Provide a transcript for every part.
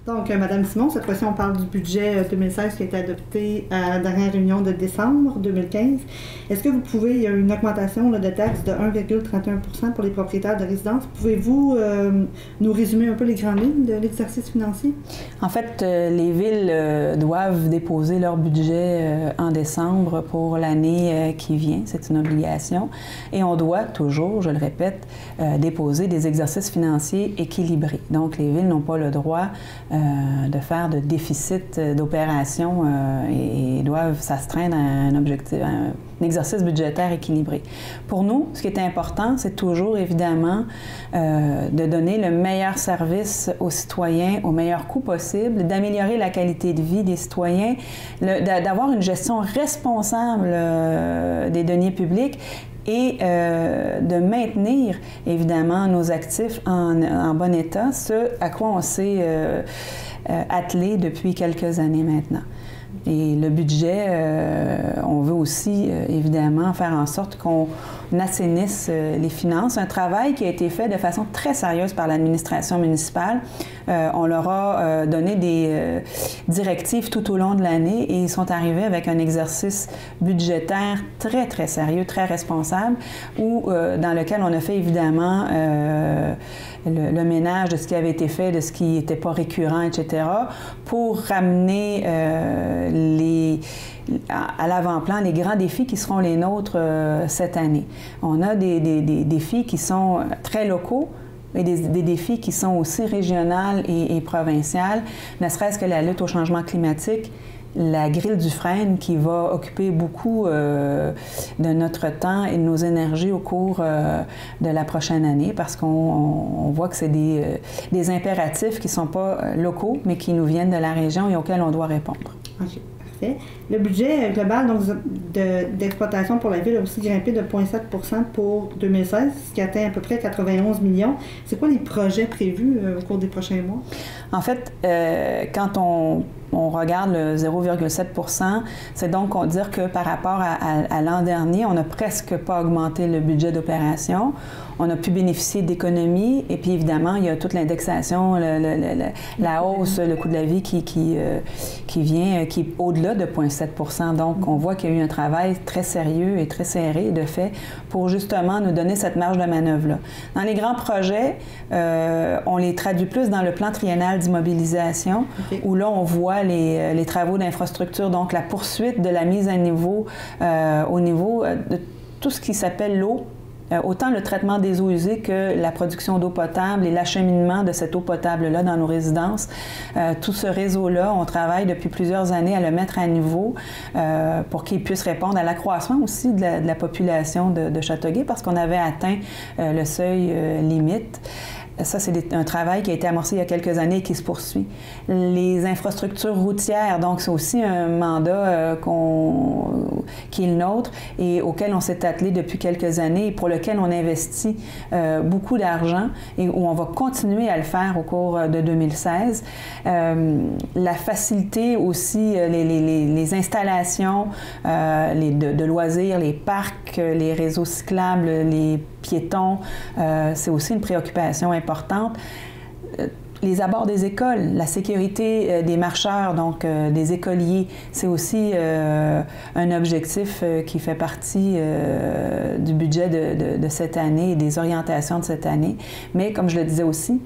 Donc, Mme Simon, cette fois-ci, on parle du budget 2016 qui a été adopté à la dernière réunion de décembre 2015. Est-ce que vous pouvez, il y a une augmentation là, de taxes de 1,31 % pour les propriétaires de résidences. Pouvez-vous nous résumer un peu les grandes lignes de l'exercice financier? En fait, les villes doivent déposer leur budget en décembre pour l'année qui vient. C'est une obligation. Et on doit toujours, je le répète, déposer des exercices financiers équilibrés. Donc, les villes n'ont pas le droit de faire de déficit d'opération et doivent s'astreindre à un exercice budgétaire équilibré. Pour nous, ce qui est important, c'est toujours, évidemment, de donner le meilleur service aux citoyens au meilleur coût possible, d'améliorer la qualité de vie des citoyens, d'avoir une gestion responsable des deniers publics et de maintenir, évidemment, nos actifs en bon état, ce à quoi on s'est attelé depuis quelques années maintenant. Et le budget, on veut aussi, évidemment, faire en sorte qu'on assainisse les finances. Un travail qui a été fait de façon très sérieuse par l'administration municipale. On leur a donné des directives tout au long de l'année et ils sont arrivés avec un exercice budgétaire très, très sérieux, très responsable, dans lequel on a fait, évidemment, le ménage de ce qui avait été fait, de ce qui n'était pas récurrent, etc., pour ramener à l'avant-plan les grands défis qui seront les nôtres cette année. On a des défis qui sont très locaux, et des défis qui sont aussi régionaux et provinciaux, ne serait-ce que la lutte au changement climatique, la grille du Frêne qui va occuper beaucoup de notre temps et de nos énergies au cours de la prochaine année parce qu'on voit que c'est des impératifs qui ne sont pas locaux, mais qui nous viennent de la région et auxquels on doit répondre. OK, parfait. Le budget global d'exploitation pour la ville a aussi grimpé de 0,7 % pour 2016, ce qui atteint à peu près 91 millions. C'est quoi les projets prévus au cours des prochains mois? En fait, quand on regarde le 0,7 %, c'est donc dire que par rapport à l'an dernier, on n'a presque pas augmenté le budget d'opération. On a pu bénéficier d'économies et puis évidemment, il y a toute l'indexation, la hausse, le coût de la vie qui vient, qui est au-delà de 0,7 %. Donc, on voit qu'il y a eu un travail très sérieux et très serré de fait pour justement nous donner cette marge de manœuvre-là. Dans les grands projets, on les traduit plus dans le plan triennal d'immobilisation, où là, on voit les travaux d'infrastructure, donc la poursuite de la mise à niveau au niveau de tout ce qui s'appelle l'eau, autant le traitement des eaux usées que la production d'eau potable et l'acheminement de cette eau potable-là dans nos résidences. Tout ce réseau-là, on travaille depuis plusieurs années à le mettre à niveau pour qu'il puisse répondre à l'accroissement aussi de la population de Châteauguay parce qu'on avait atteint le seuil limite. Ça, c'est un travail qui a été amorcé il y a quelques années et qui se poursuit. Les infrastructures routières, donc c'est aussi un mandat qui est le nôtre et auquel on s'est attelé depuis quelques années et pour lequel on investit beaucoup d'argent et où on va continuer à le faire au cours de 2016. La facilité aussi, les installations de loisirs, les parcs, les réseaux cyclables, les piétons, c'est aussi une préoccupation importante. Les abords des écoles, la sécurité des marcheurs, donc des écoliers, c'est aussi un objectif qui fait partie du budget de cette année et des orientations de cette année. Mais comme je le disais aussi,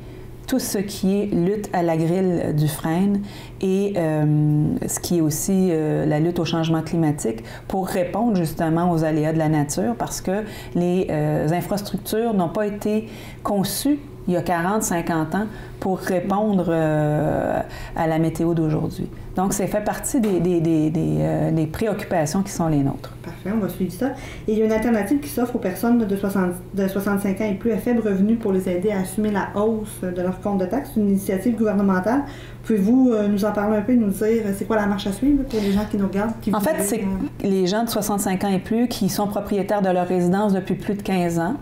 tout ce qui est lutte à la grille du Frêne et ce qui est aussi la lutte au changement climatique pour répondre justement aux aléas de la nature parce que les infrastructures n'ont pas été conçues il y a 40-50 ans pour répondre à la météo d'aujourd'hui. Donc, c'est fait partie des préoccupations qui sont les nôtres. Parfait, on va suivre ça. Et il y a une alternative qui s'offre aux personnes de 65 ans et plus à faible revenu pour les aider à assumer la hausse de leur compte de taxes. C'est une initiative gouvernementale. Pouvez-vous nous en parler un peu et nous dire c'est quoi la marche à suivre pour les gens qui nous regardent? En fait, c'est les gens de 65 ans et plus qui sont propriétaires de leur résidence depuis plus de 15 ans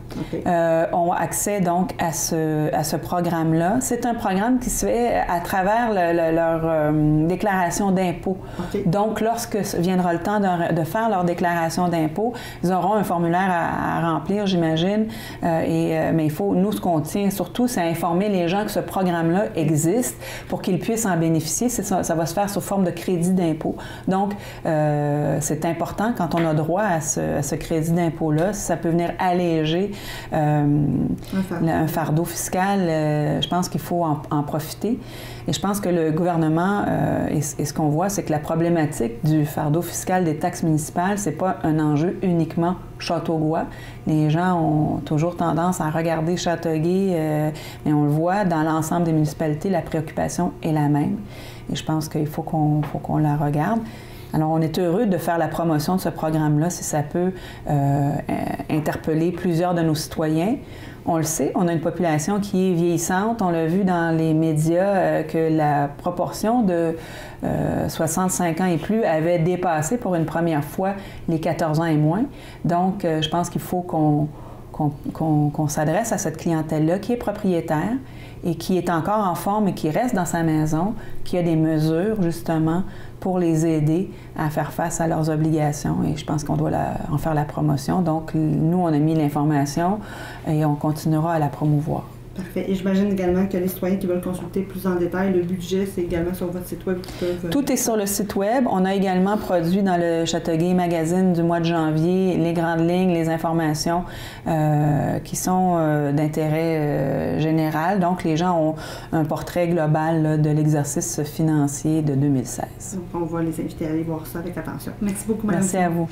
ont accès donc à ce programme-là. C'est un un programme qui se fait à travers leur déclaration d'impôt. Okay. Donc, lorsque viendra le temps de faire leur déclaration d'impôt, ils auront un formulaire à remplir, j'imagine. Mais il faut, nous, ce qu'on tient surtout, c'est à informer les gens que ce programme-là existe pour qu'ils puissent en bénéficier. Ça va se faire sous forme de crédit d'impôt. Donc, c'est important quand on a droit à ce crédit d'impôt-là, si ça peut venir alléger un fardeau fiscal, je pense qu'il faut en profiter. Et je pense que le gouvernement, et ce qu'on voit, c'est que la problématique du fardeau fiscal des taxes municipales, c'est pas un enjeu uniquement Châteauguay. Les gens ont toujours tendance à regarder Châteauguay, mais on le voit, dans l'ensemble des municipalités, la préoccupation est la même. Et je pense qu'il faut qu'on la regarde. Alors, on est heureux de faire la promotion de ce programme-là si ça peut interpeller plusieurs de nos citoyens. On le sait, on a une population qui est vieillissante. On l'a vu dans les médias que la proportion de 65 ans et plus avait dépassé pour une première fois les 14 ans et moins. Donc, je pense qu'il faut qu'on s'adresse à cette clientèle-là qui est propriétaire et qui est encore en forme et qui reste dans sa maison, qui a des mesures, justement, pour les aider à faire face à leurs obligations. Et je pense qu'on doit en faire la promotion. Donc, nous, on a mis l'information et on continuera à la promouvoir. Parfait. Et j'imagine également que les citoyens qui veulent consulter plus en détail le budget, c'est également sur votre site web. Tout est sur le site web. On a également produit dans le Châteauguay Magazine du mois de janvier les grandes lignes, les informations qui sont d'intérêt général. Donc, les gens ont un portrait global là, de l'exercice financier de 2016. Donc, on va les inviter à aller voir ça avec attention. Merci beaucoup, Mme. Merci à vous.